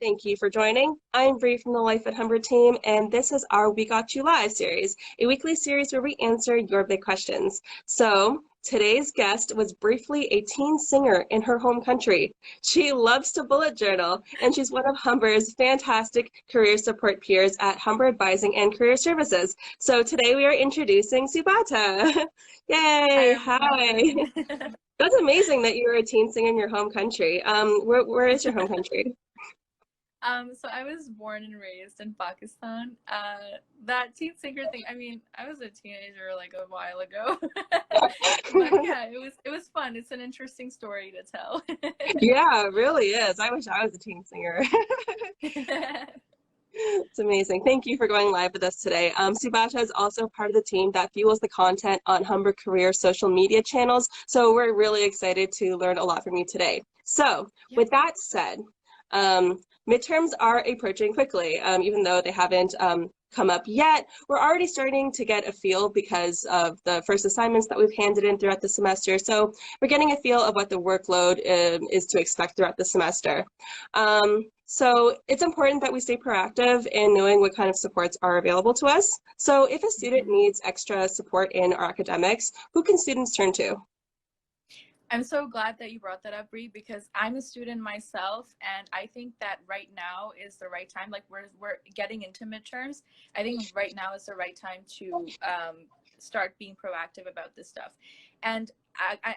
Thank you for joining. I'm Bree from the Life at Humber team, and this is our We Got You Live series, a weekly series where we answer your big questions. So, today's guest was briefly a teen singer in her home country. She loves to bullet journal, and she's one of Humber's fantastic career support peers at Humber Advising and Career Services. So, today we are introducing Subata. Hi Yay! Hi. everyone. That's amazing that you're a teen singer in your home country. Where is your home country? So I was born and raised in Pakistan. That teen singer thing, I mean, I was a teenager like a while ago. But yeah, it was fun. It's an interesting story to tell. Yeah, it really is. I wish I was a teen singer. It's amazing. Thank you for going live with us today. Subasha is also part of the team that fuels the content on Humber Career social media channels. So we're really excited to learn a lot from you today. So Yeah. with that said, um, midterms are approaching quickly, even though they haven't come up yet. We're already starting to get a feel because of the first assignments that we've handed in throughout the semester. So we're getting a feel of what the workload is to expect throughout the semester. So it's important that we stay proactive in knowing what kind of supports are available to us. So if a student Mhm. needs extra support in our academics, who can students turn to? I'm so glad that you brought that up, Bree, because I'm a student myself, and I think that right now is the right time. Like we're getting into midterms. I think right now is the right time to start being proactive about this stuff. And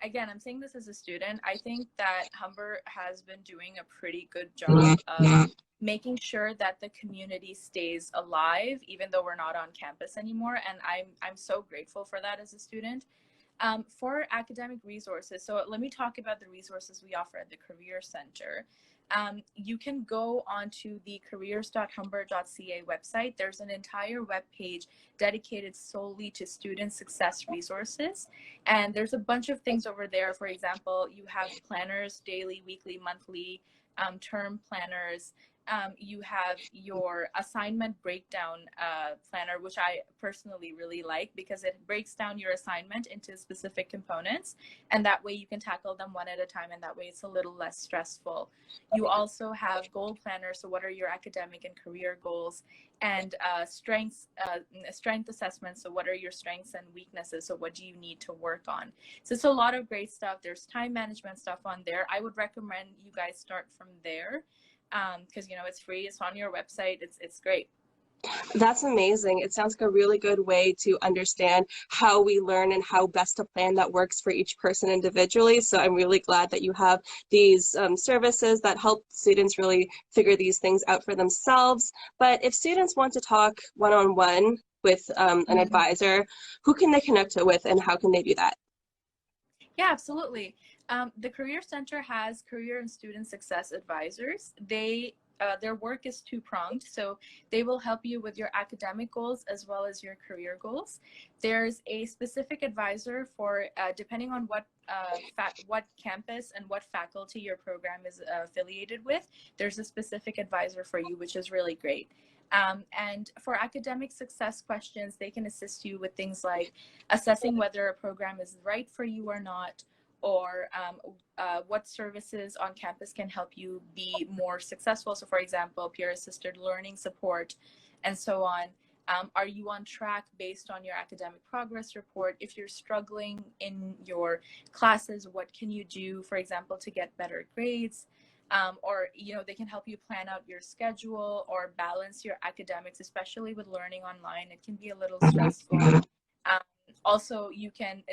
again, I'm saying this as a student. I think that Humber has been doing a pretty good job of making sure that the community stays alive, even though we're not on campus anymore. And I'm so grateful for that as a student. For academic resources, so let me talk about the resources we offer at the Career Center. You can go onto the careers.humber.ca website. There's an entire web page dedicated solely to student success resources. And there's a bunch of things over there. For example, you have planners, daily, weekly, monthly, term planners. You have your assignment breakdown planner, which I personally really like because it breaks down your assignment into specific components, and that way you can tackle them one at a time, and that way it's a little less stressful. You also have goal planners, so what are your academic and career goals, and strength assessments, so what are your strengths and weaknesses, so what do you need to work on. So it's a lot of great stuff. There's time management stuff on there. I would recommend you guys start from there because it's free. It's on your website. It's great. That's amazing. It sounds like a really good way to understand how we learn and how best to plan that works for each person individually. So I'm really glad that you have these services that help students really figure these things out for themselves. But if students want to talk one-on-one with an Mhm. advisor, who can they connect it with and how can they do that? Yeah, absolutely. The Career Center has career and student success advisors. Their work is two-pronged, so they will help you with your academic goals as well as your career goals. There's a specific advisor for depending on what campus and what faculty your program is affiliated with. There's a specific advisor for you, which is really great. And for academic success questions, they can assist you with things like assessing whether a program is right for you or not, or what services on campus can help you be more successful. So for example, peer-assisted learning support and so on. Are you on track based on your academic progress report? If you're struggling in your classes, what can you do, for example, to get better grades? Or they can help you plan out your schedule or balance your academics, especially with learning online. It can be a little stressful. Also,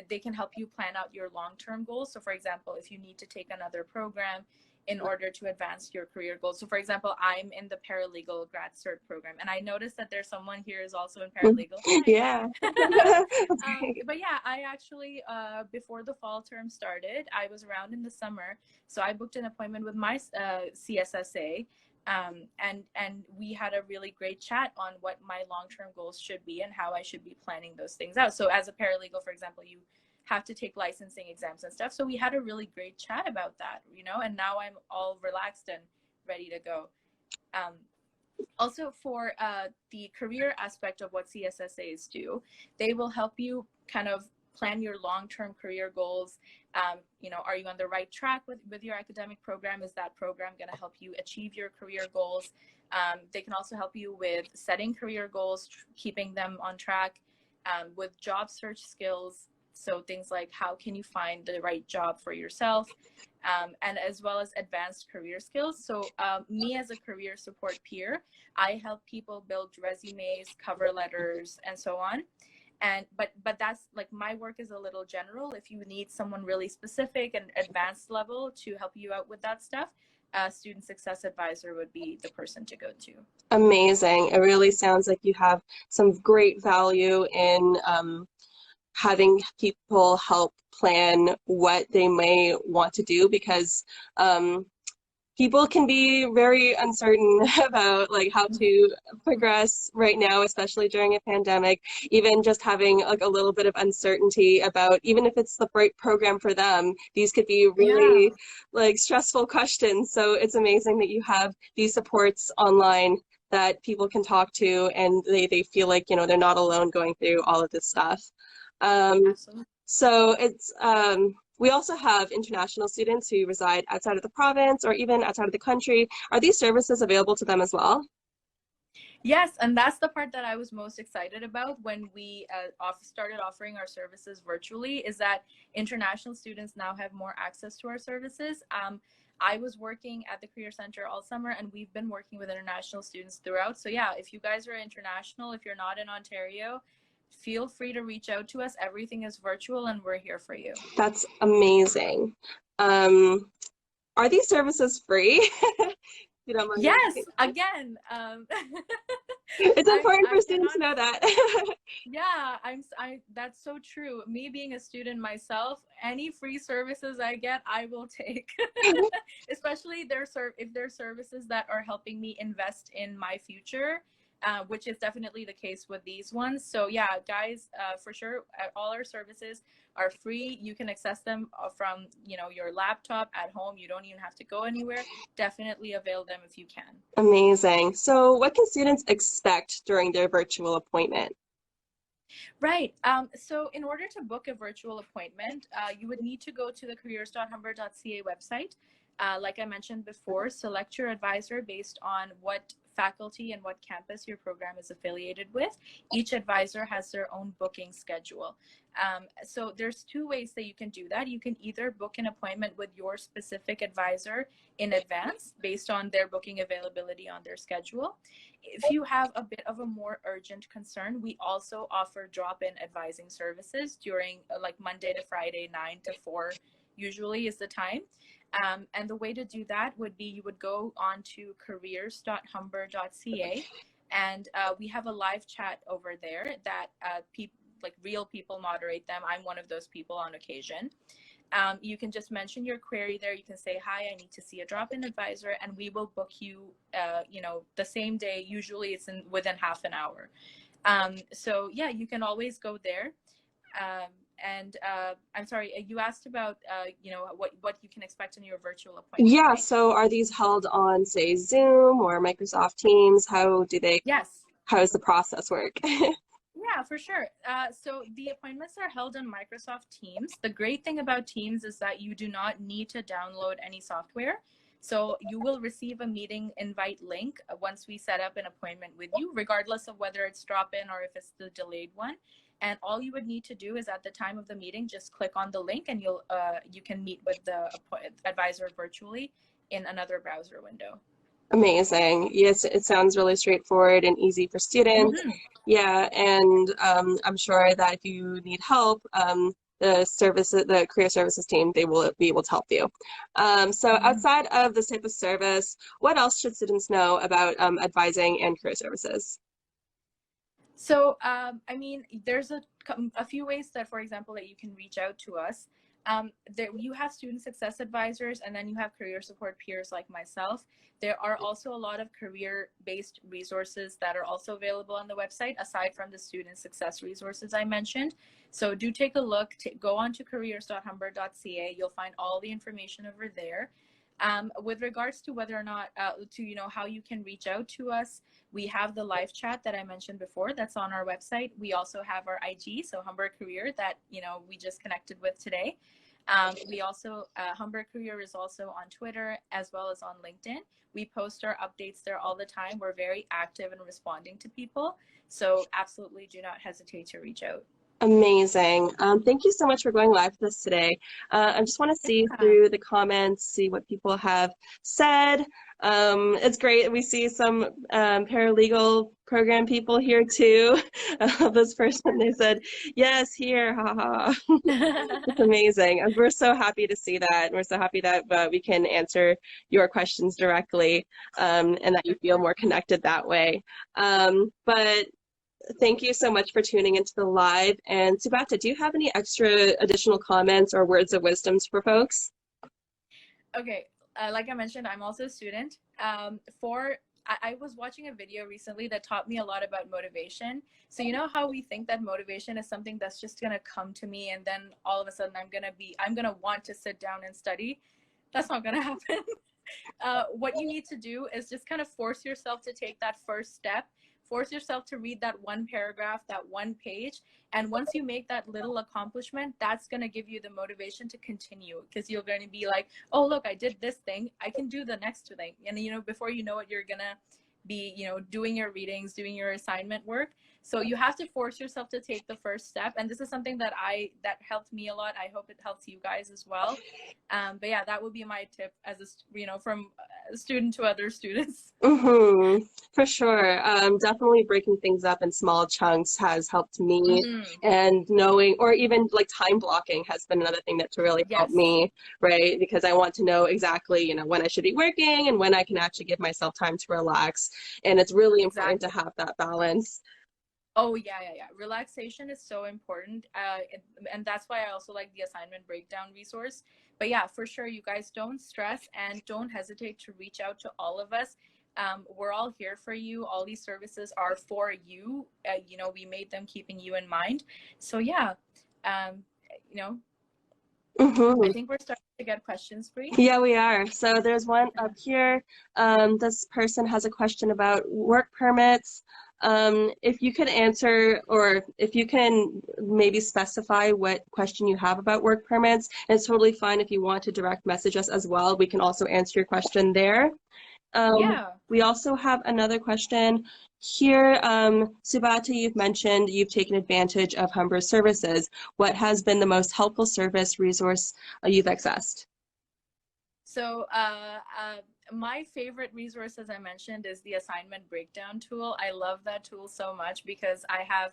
they can help you plan out your long-term goals. So for example, if you need to take another program in order to advance your career goals. So for example, I'm in the paralegal grad cert program, and I noticed that there's someone here is also in paralegal. Hi. Yeah, that's great. But yeah, I actually before the fall term started, I was around in the summer, so I booked an appointment with my CSSA, and we had a really great chat on what my long-term goals should be and how I should be planning those things out. So as a paralegal, for example, you have to take licensing exams and stuff. So we had a really great chat about that, and now I'm all relaxed and ready to go. Um, Also, for the career aspect of what CSSAs do, they will help you kind of plan your long-term career goals. You know, are you on the right track with your academic program? Is that program going to help you achieve your career goals? They can also help you with setting career goals, keeping them on track, with job search skills. So things like how can you find the right job for yourself, and as well as advanced career skills. So me as a career support peer, I help people build resumes, cover letters, and so on. And but that's like, my work is a little general. If you need someone really specific and advanced level to help you out with that stuff, a student success advisor would be the person to go to. Amazing. It really sounds like you have some great value in having people help plan what they may want to do, because people can be very uncertain about like how to progress right now, especially during a pandemic. Even just having like a little bit of uncertainty about, even if it's the right program for them, these could be Yeah. really like stressful questions. So it's amazing that you have these supports online that people can talk to, and they feel like, you know, they're not alone going through all of this stuff. Absolutely. So it's we also have international students who reside outside of the province or even outside of the country. Are these services available to them as well? Yes, and that's the part that I was most excited about when we started offering our services virtually, is that international students now have more access to our services. I was working at the Career Center all summer, and we've been working with international students throughout. So yeah, if you guys are international, if you're not in Ontario, feel free to reach out to us. Everything is virtual, and we're here for you. That's amazing. Um, are these services free? You don't mind me Yes, asking. again, It's important I for students cannot. to know that. Yeah, that's so true. Me being a student myself, any free services I get, I will take. Especially if there's services that are helping me invest in my future, which is definitely the case with these ones. So yeah, guys, for sure, all our services are free. You can access them from, you know, your laptop at home. You don't even have to go anywhere. Definitely avail them if you can. Amazing. So what can students expect during their virtual appointment? Right. So in order to book a virtual appointment, you would need to go to the careers.humber.ca website. Like I mentioned before, select your advisor based on what faculty and what campus your program is affiliated with. Each advisor has their own booking schedule. So there's two ways that you can do that. You can either book an appointment with your specific advisor in advance based on their booking availability on their schedule. If you have a bit of a more urgent concern, we also offer drop-in advising services during like Monday to Friday, 9 to 4 usually is the time. And the way to do that would be, you would go on to careers.humber.ca, and we have a live chat over there that like real people moderate them. I'm one of those people on occasion. You can just mention your query there. You can say, hi, I need to see a drop-in advisor, and we will book you, you know, the same day. Usually it's within half an hour. So yeah, you can always go there. And I'm sorry, you asked about, you know, what you can expect in your virtual appointment, Yeah, right? so are these held on, say, Zoom or Microsoft Teams? Yes. How does the process work? Yeah, for sure. So the appointments are held on Microsoft Teams. The great thing about Teams is that you do not need to download any software. So you will receive a meeting invite link once we set up an appointment with you, regardless of whether it's drop-in or if it's the delayed one. And all you would need to do is, at the time of the meeting, just click on the link, and you can meet with the advisor virtually in another browser window. Amazing. Yes, it sounds really straightforward and easy for students. Mhm. Yeah, and I'm sure that if you need help, the career services team, they will be able to help you. So Mhm. outside of this type of service, what else should students know about advising and career services? So, I mean, there's a few ways that, for example, that you can reach out to us. There, you have student success advisors, and then you have career support peers like myself. There are also a lot of career-based resources that are also available on the website, aside from the student success resources I mentioned. So do take a look. Go on to careers.humber.ca. You'll find all the information over there. With regards to whether or not to how you can reach out to us, we have the live chat that I mentioned before that's on our website. We also have our IG, so Humber Career, that we just connected with today. We also Humber Career is also on Twitter as well as on LinkedIn. We post our updates there all the time. We're very active in responding to people, so absolutely do not hesitate to reach out. Amazing. Thank you so much for going live with us today. I just want to see Yeah. through the comments, see what people have said. It's great. We see some paralegal program people here too. This person, they said, yes, here, haha. It's amazing. And we're so happy to see that. We're so happy that we can answer your questions directly, and that you feel more connected that way. But thank you so much for tuning into the live. And Subata, do you have any extra additional comments or words of wisdoms for folks? Okay, like I mentioned, I'm also a student. I was watching a video recently that taught me a lot about motivation. So you know how we think that motivation is something that's just gonna come to me, and then all of a sudden I'm gonna want to sit down and study. That's not gonna happen. What you need to do is just kind of force yourself to take that first step. Force yourself to read that one paragraph, that one page. And once you make that little accomplishment, that's going to give you the motivation to continue, because you're going to be like, oh, look, I did this thing. I can do the next thing. And, before you know it, you're going to be, doing your readings, doing your assignment work. So you have to force yourself to take the first step. And this is something that helped me a lot. I hope it helps you guys as well. But yeah, that would be my tip as from a student to other students. Mm-hmm, for sure. Definitely breaking things up in small chunks has helped me, Mm-hmm. and knowing, or even like time blocking has been another thing that's really helped Yes, me, right? Because I want to know exactly, when I should be working and when I can actually give myself time to relax. And it's really important to exactly. have that balance. Oh yeah, yeah, yeah. Relaxation is so important, and that's why I also like the assignment breakdown resource. But yeah, for sure, you guys don't stress and don't hesitate to reach out to all of us. We're all here for you. All these services are for you. We made them keeping you in mind. So yeah, um, you know, I Mm-hmm. think we're starting to get questions free. Yeah, we are. So there's one up here. This person has a question about work permits. If you could answer, or if you can maybe specify what question you have about work permits, and it's totally fine if you want to direct message us as well. We can also answer your question there. Yeah. We also have another question here. Subata, you've mentioned you've taken advantage of Humber's services. What has been the most helpful service resource you've accessed? So, my favorite resource, as I mentioned, is the assignment breakdown tool. I love that tool so much because I have,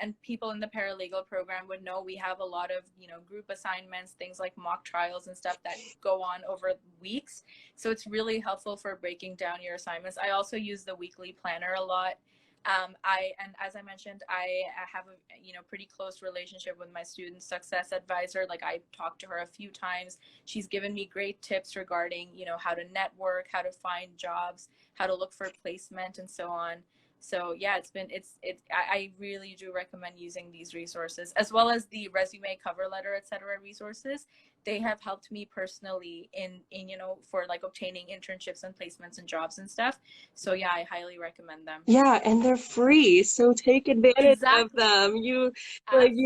and people in the paralegal program would know, we have a lot of, group assignments, things like mock trials and stuff that go on over weeks. So it's really helpful for breaking down your assignments. I also use the weekly planner a lot. And as I mentioned, I have a pretty close relationship with my student success advisor. Like, I talked to her a few times. She's given me great tips regarding how to network, how to find jobs, how to look for placement, and so on. So yeah, I really do recommend using these resources, as well as the resume, cover letter, etc. resources. They have helped me personally in for like obtaining internships and placements and jobs and stuff. So yeah, I highly recommend them. Yeah, and they're free, so take advantage of Exactly. them. You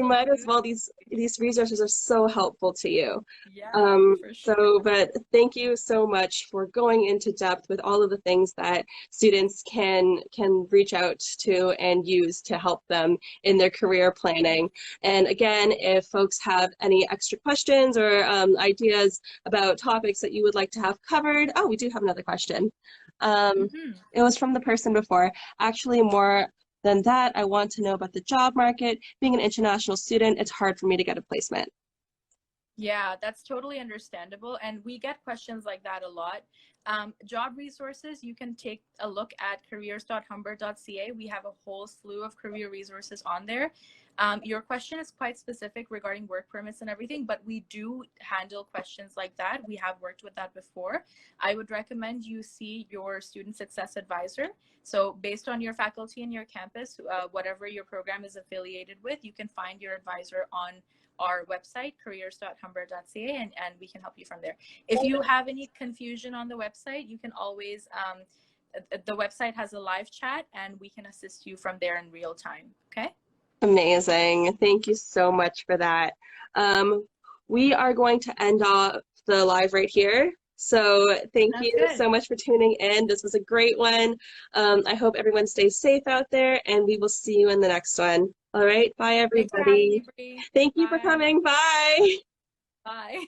might as well. Absolutely. These resources are so helpful to you. Yeah, for sure. But thank you so much for going into depth with all of the things that students can reach out to and use to help them in their career planning. And again, if folks have any extra questions or ideas about topics that you would like to have covered, oh, we do have another question. Hmm. It was from the person before. Actually, more than that, I want to know about the job market. Being an international student, it's hard for me to get a placement. Yeah, that's totally understandable. And we get questions like that a lot. Job resources, you can take a look at careers.humber.ca. We have a whole slew of career resources on there. Your question is quite specific regarding work permits and everything, but we do handle questions like that. We have worked with that before. I would recommend you see your student success advisor. So based on your faculty and your campus, whatever your program is affiliated with, you can find your advisor on our website, careers.humber.ca, and we can help you from there. If you have any confusion on the website, you can always, the website has a live chat and we can assist you from there in real time. Okay? Amazing. Thank you so much for that. Um, we are going to end off the live right here. So thank Sounds you good. so much for tuning in. This was a great one. I hope everyone stays safe out there, and we will see you in the next one. All right. Bye, Thanks for having me, everybody. Bree. Thank you for Bye. coming. Bye. Bye.